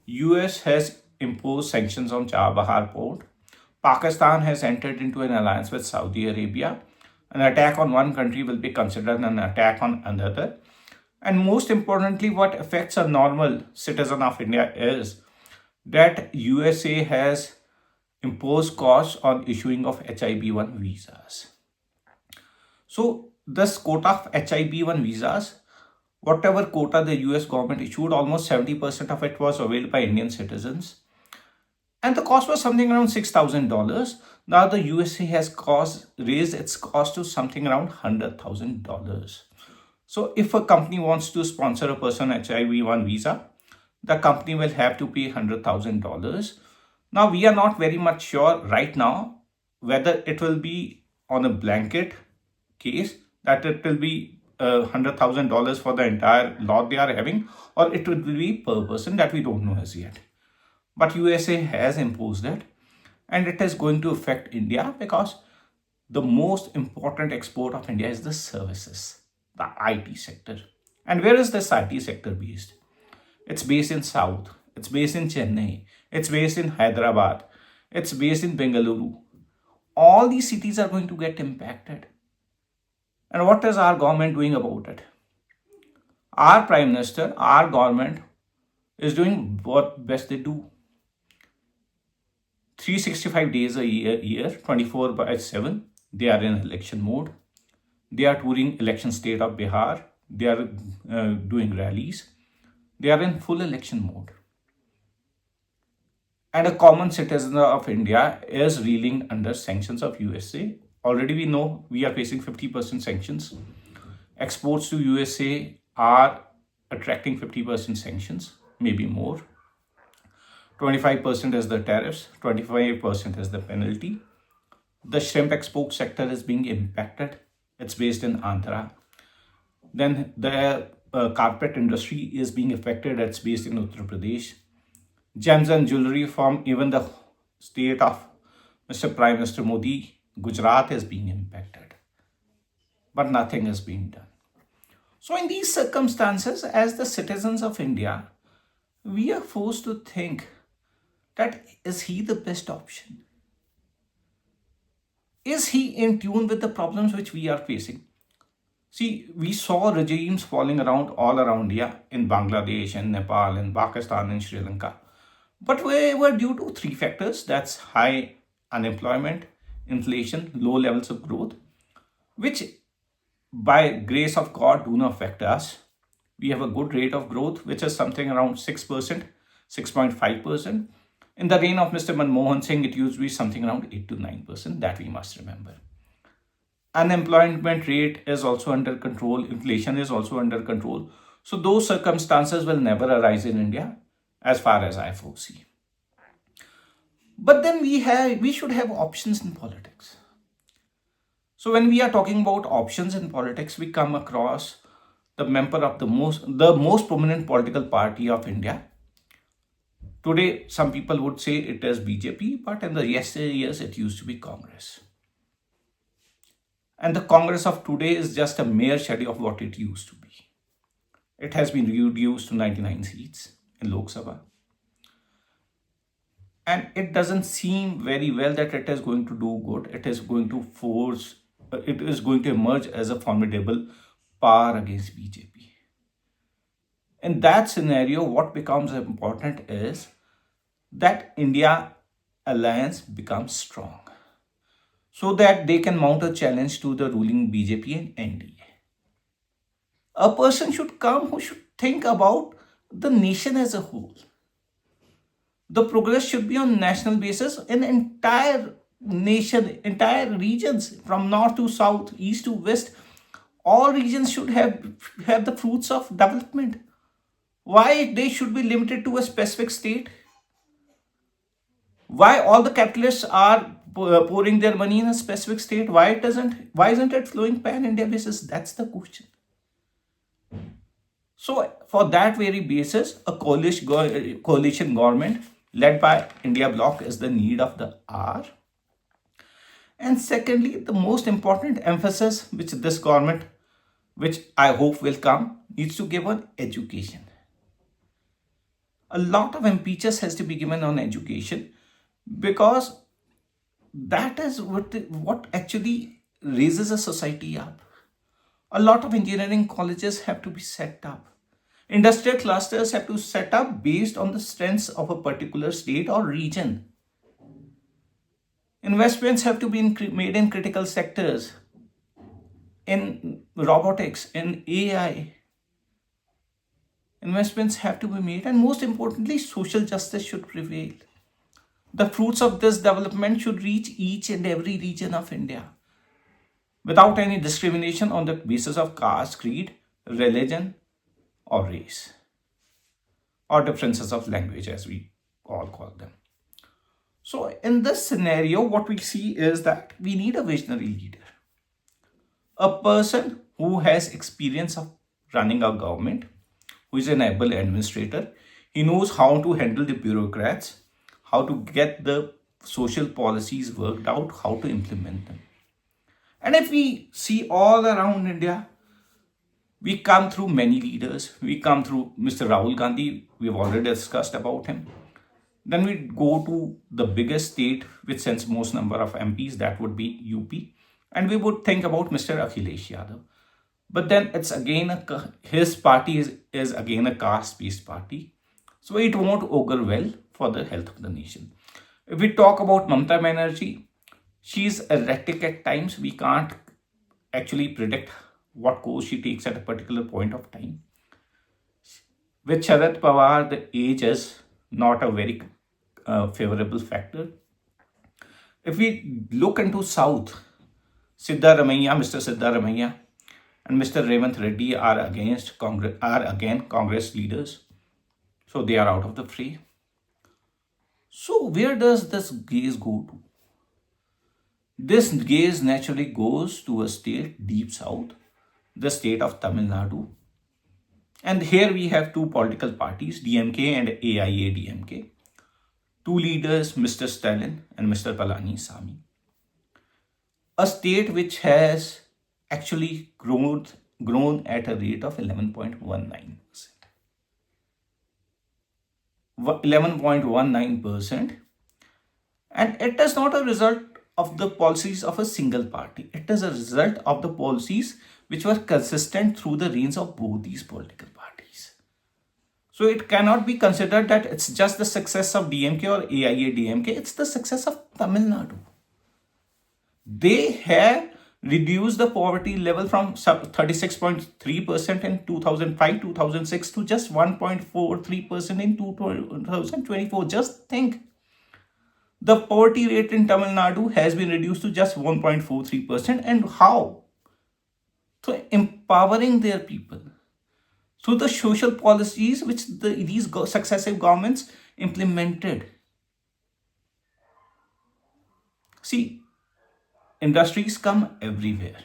US has imposed sanctions on Chabahar port. Pakistan has entered into an alliance with Saudi Arabia. An attack on one country will be considered an attack on another. And most importantly, what affects a normal citizen of India is that USA has imposed costs on issuing of HIB1 visas. So this quota of HIB1 visas, whatever quota the US government issued, almost 70% of it was availed by Indian citizens. And the cost was something around $6,000. Now the USA has raised its cost to something around $100,000. So if a company wants to sponsor a person HIV-1 visa, the company will have to pay $100,000. Now we are not very much sure right now whether it will be on a blanket case that it will be $100,000 for the entire lot they are having, or it will be per person, that we don't know as yet. But USA has imposed it, and it is going to affect India because the most important export of India is the services, the IT sector. And where is this IT sector based? It's based in South, it's based in Chennai, it's based in Hyderabad, it's based in Bengaluru. All these cities are going to get impacted. And what is our government doing about it? Our Prime Minister, our government is doing what best they do. 365 days a year, 24/7, they are in election mode. They are touring election state of Bihar. They are doing rallies. They are in full election mode. And a common citizen of India is reeling under sanctions of USA. Already we know we are facing 50% sanctions. Exports to USA are attracting 50% sanctions, maybe more. 25% is the tariffs, 25% is the penalty. The shrimp export sector is being impacted. It's based in Andhra. Then the carpet industry is being affected. It's based in Uttar Pradesh. Gems and jewelry from even the state of Mr. Prime Minister Modi, Gujarat, is being impacted. But nothing is being done. So in these circumstances, as the citizens of India, we are forced to think that is he the best option? Is he in tune with the problems which we are facing? See, we saw regimes falling around all around India, in Bangladesh and Nepal and Pakistan and Sri Lanka. But they were due to three factors, that's high unemployment, inflation, low levels of growth, which by grace of God do not affect us. We have a good rate of growth, which is something around 6%, 6.5%. In the reign of Mr. Manmohan Singh, it used to be something around 8 to 9%, that we must remember. Unemployment rate is also under control, inflation is also under control. So those circumstances will never arise in India, as far as I foresee. But then we should have options in politics. So when we are talking about options in politics, we come across the member of the most prominent political party of India. Today, some people would say it is BJP, but in the yesterday years, it used to be Congress. And the Congress of today is just a mere shadow of what it used to be. It has been reduced to 99 seats in Lok Sabha. And it doesn't seem very well that it is going to do good. It is going to emerge as a formidable power against BJP. In that scenario, what becomes important is that India alliance becomes strong so that they can mount a challenge to the ruling BJP and NDA. A person should come who should think about the nation as a whole. The progress should be on national basis in entire nation, entire regions, from north to south, east to west. All regions should have the fruits of development. Why they should be limited to a specific state? Why all the capitalists are pouring their money in a specific state? Why isn't it flowing pan-India basis? That's the question. So for that very basis, a coalition government led by India bloc is the need of the hour. And secondly, the most important emphasis which this government, which I hope will come, needs to give on education. A lot of impetus has to be given on education, because that is what actually raises a society up. A lot of engineering colleges have to be set up. Industrial clusters have to set up based on the strengths of a particular state or region. Investments have to be made in critical sectors, in robotics, in AI. Investments have to be made, and most importantly, social justice should prevail. The fruits of this development should reach each and every region of India without any discrimination on the basis of caste, creed, religion, or race, or differences of language, as we all call them. So, in this scenario, what we see is that we need a visionary leader, a person who has experience of running a government, who is an able administrator. He knows how to handle the bureaucrats, how to get the social policies worked out, how to implement them. And if we see all around India, we come through many leaders. We come through Mr. Rahul Gandhi. We've already discussed about him. Then we go to the biggest state which sends most number of MPs, that would be UP. And we would think about Mr. Akhilesh Yadav. But then it's again, his party is again a caste-based party. So it won't augur well for the health of the nation. If we talk about Mamata Banerjee, she's erratic at times. We can't actually predict what course she takes at a particular point of time. With Sharad Pawar, the age is not a very favorable factor. If we look into South, Mr. Siddharamaiah and Mr. Revant Reddy are again Congress leaders. So they are out of the fray. So where does this gaze go to? This gaze naturally goes to a state deep south, the state of Tamil Nadu. And here we have two political parties, DMK and AIADMK. Two leaders, Mr. Stalin and Mr. Palanisamy. A state which has actually grown at a rate of 11.19%. 11.19%. And it is not a result of the policies of a single party. It is a result of the policies which were consistent through the reigns of both these political parties. So it cannot be considered that it's just the success of DMK or AIADMK. It's the success of Tamil Nadu. They have reduced the poverty level from 36.3% in 2005-2006 to just 1.43% in 2024. Just think. The poverty rate in Tamil Nadu has been reduced to just 1.43%. And how? So empowering their people through the social policies which these successive governments implemented. See, industries come everywhere.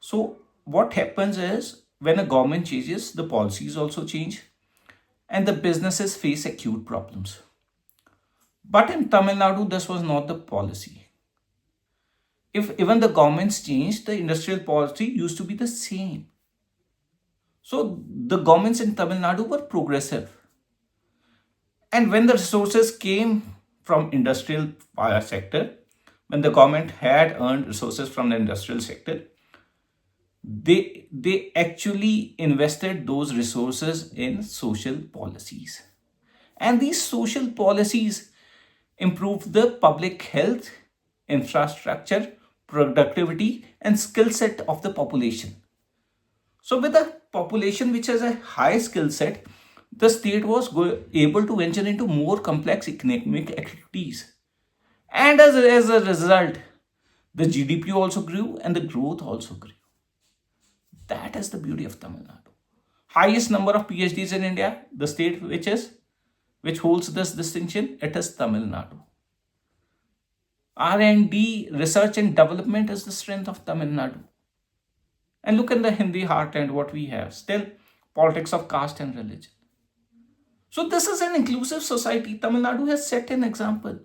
So what happens is, when a government changes, the policies also change and the businesses face acute problems. But in Tamil Nadu, this was not the policy. If even the governments changed, the industrial policy used to be the same. So the governments in Tamil Nadu were progressive. And when the resources came from industrial sector, when the government had earned resources from the industrial sector, they actually invested those resources in social policies. And these social policies improved the public health, infrastructure, productivity, and skill set of the population. So with a population which has a high skill set, the state was able to venture into more complex economic activities. And as a result, the GDP also grew and the growth also grew. That is the beauty of Tamil Nadu. Highest number of PhDs in India, the state which holds this distinction, it is Tamil Nadu. R&D, research and development is the strength of Tamil Nadu. And look in the Hindi heartland, what we have. Still, politics of caste and religion. So this is an inclusive society. Tamil Nadu has set an example.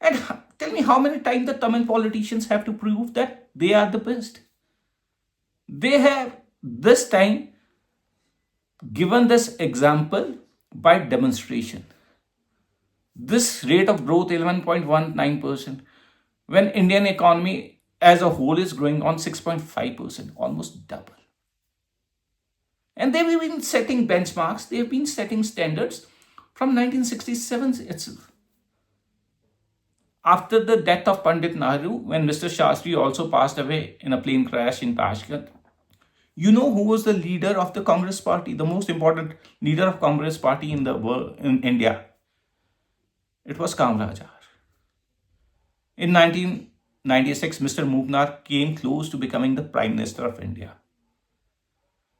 And tell me how many times the Tamil politicians have to prove that they are the best. They have this time given this example by demonstration. This rate of growth 11.19%, when Indian economy as a whole is growing on 6.5%, almost double. And they've been setting benchmarks, they've been setting standards from 1967 itself. After the death of Pandit Nehru, when Mr. Shastri also passed away in a plane crash in Tashkent, you know who was the leader of the Congress party, the most important leader of Congress party in the world, in India? It was Kamraj. In 1996, Mr. Mugnar came close to becoming the Prime Minister of India.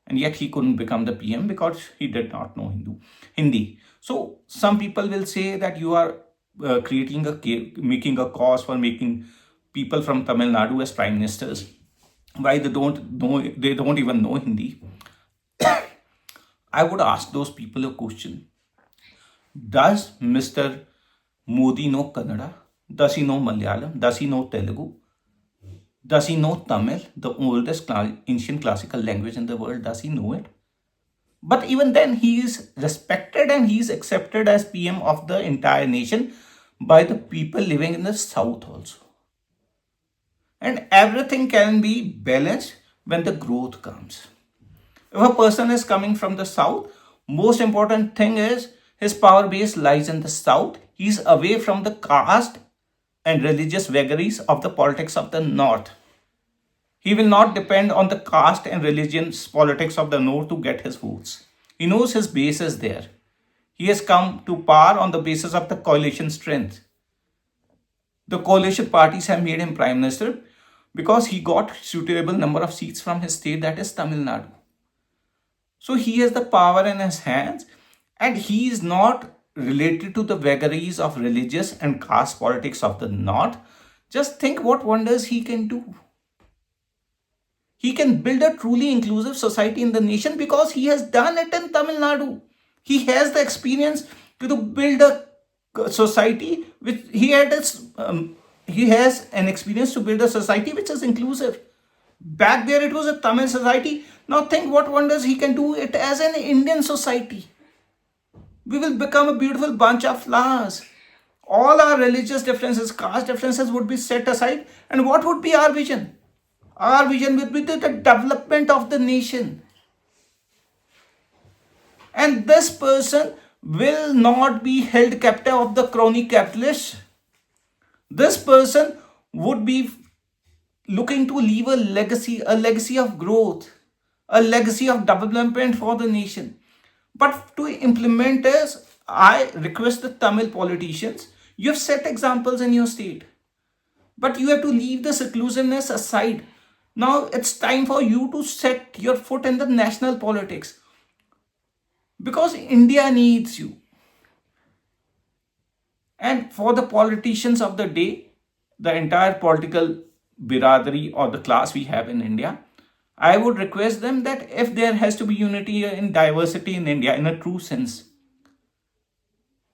And yet he couldn't become the PM because he did not know Hindi. So some people will say that you are making a cause for making people from Tamil Nadu as prime ministers. Why they don't know? They don't even know Hindi. I would ask those people a question: does Mr. Modi know Kannada? Does he know Malayalam? Does he know Telugu? Does he know Tamil, the oldest ancient classical language in the world? Does he know it? But even then, he is respected and he is accepted as PM of the entire nation by the people living in the south also. And everything can be balanced when the growth comes. If a person is coming from the south, most important thing is his power base lies in the south. He is away from the caste and religious vagaries of the politics of the north. He will not depend on the caste and religious politics of the north to get his votes. He knows his base is there. He has come to power on the basis of the coalition strength. The coalition parties have made him prime minister because he got suitable number of seats from his state, that is Tamil Nadu. So he has the power in his hands and he is not related to the vagaries of religious and caste politics of the north. Just think what wonders he can do. He can build a truly inclusive society in the nation because he has done it in Tamil Nadu. He has the experience to build a society which he has an experience to build a society which is inclusive. Back there it was a Tamil society. Now think what wonders he can do it as an Indian society. We will become a beautiful bunch of flowers. All our religious differences, caste differences would be set aside. And what would be our vision? Our vision would be the development of the nation. And this person will not be held captive of the crony capitalists. This person would be looking to leave a legacy of growth, a legacy of development for the nation. But to implement this, I request the Tamil politicians, you have set examples in your state. But you have to leave this exclusiveness aside. Now it's time for you to set your foot in the national politics. Because India needs you. And for the politicians of the day, the entire political biradari or the class we have in India, I would request them that if there has to be unity in diversity in India in a true sense,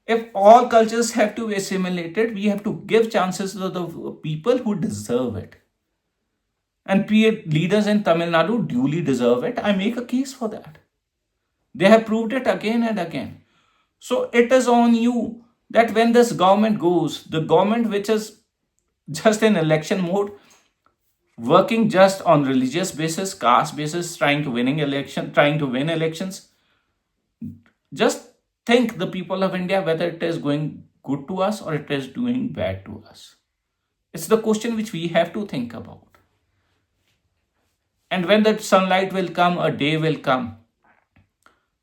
if all cultures have to be assimilated, we have to give chances to the people who deserve it. And leaders in Tamil Nadu duly deserve it. I make a case for that. They have proved it again and again. So it is on you that when this government goes, the government which is just in election mode, working just on religious basis, caste basis, trying to win elections, just think the people of India whether it is going good to us or it is doing bad to us. It's the question which we have to think about. And when the sunlight will come, a day will come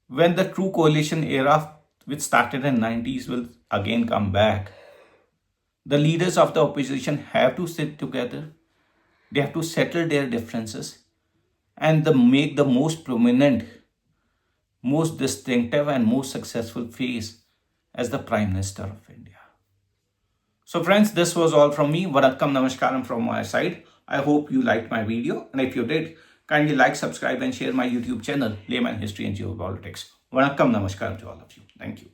when the true coalition era which started in 90s will again come back. The leaders of the opposition have to sit together. They have to settle their differences and make the most prominent, most distinctive and most successful face as the Prime Minister of India. So friends, this was all from me. Vanakkam Namaskaram from my side. I hope you liked my video, and if you did, kindly like, subscribe and share my YouTube channel, Layman History and Geopolitics. Vanakkam Namaskaram to all of you. Thank you.